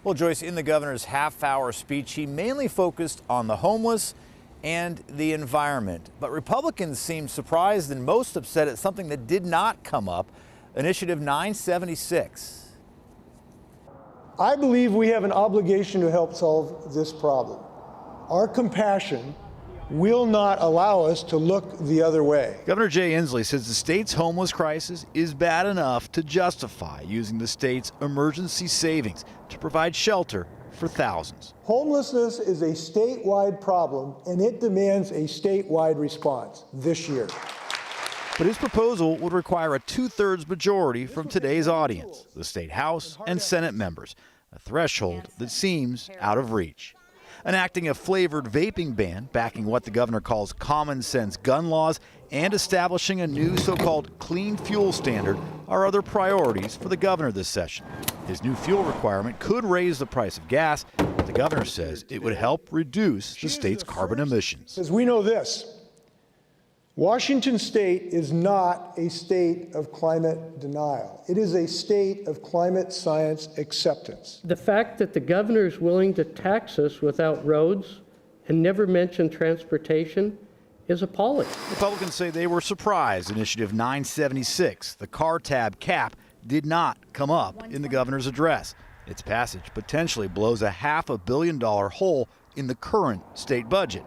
Well, Joyce, in the governor's half-hour speech, he mainly focused on the homeless and the environment. But Republicans seemed surprised and most upset at something that did not come up, Initiative 976. I believe we have an obligation to help solve this problem. Our compassion will not allow us to look the other way. Governor Jay Inslee says the state's homeless crisis is bad enough to justify using the state's emergency savings to provide shelter for thousands. Homelessness is a statewide problem, and it demands a statewide response this year. But his proposal would require a 2/3 majority from today's audience, the state House and Senate members, a threshold that seems out of reach. Enacting a flavored vaping ban, backing what the governor calls common sense gun laws, and establishing a new so-called clean fuel standard are other priorities for the governor this session. His new fuel requirement could raise the price of gas, but the governor says it would help reduce the state's carbon emissions. As we know this, Washington State is not a state of climate denial. It is a state of climate science acceptance. The fact that the governor is willing to tax us without roads and never mention transportation is appalling. Republicans say they were surprised Initiative 976, the car tab cap, did not come up in the governor's address. Its passage potentially blows a $500 million hole in the current state budget.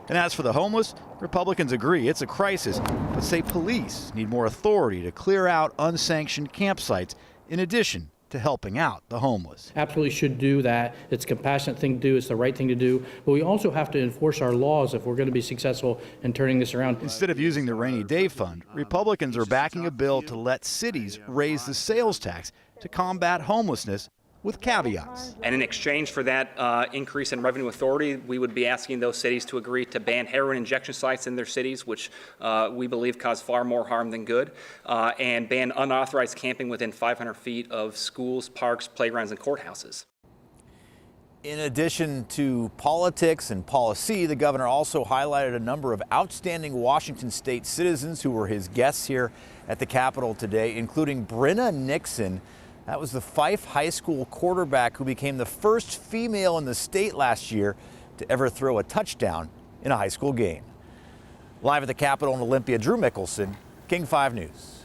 And as for the homeless, Republicans agree it's a crisis, but say police need more authority to clear out unsanctioned campsites in addition to helping out the homeless. Absolutely should do that. It's a compassionate thing to do. It's the right thing to do. But we also have to enforce our laws if we're going to be successful in turning this around. Instead of using the rainy day fund, Republicans are backing a bill to let cities raise the sales tax to combat homelessness with caveats. And in exchange for that increase in revenue authority, we would be asking those cities to agree to ban heroin injection sites in their cities, which we believe cause far more harm than good, and ban unauthorized camping within 500 feet of schools, parks, playgrounds, and courthouses. In addition to politics and policy, the governor also highlighted a number of outstanding Washington state citizens who were his guests here at the Capitol today, including Brenna Nixon. That was the Fife High School quarterback who became the first female in the state last year to ever throw a touchdown in a high school game. Live at the Capitol in Olympia, Drew Mickelson, King 5 News.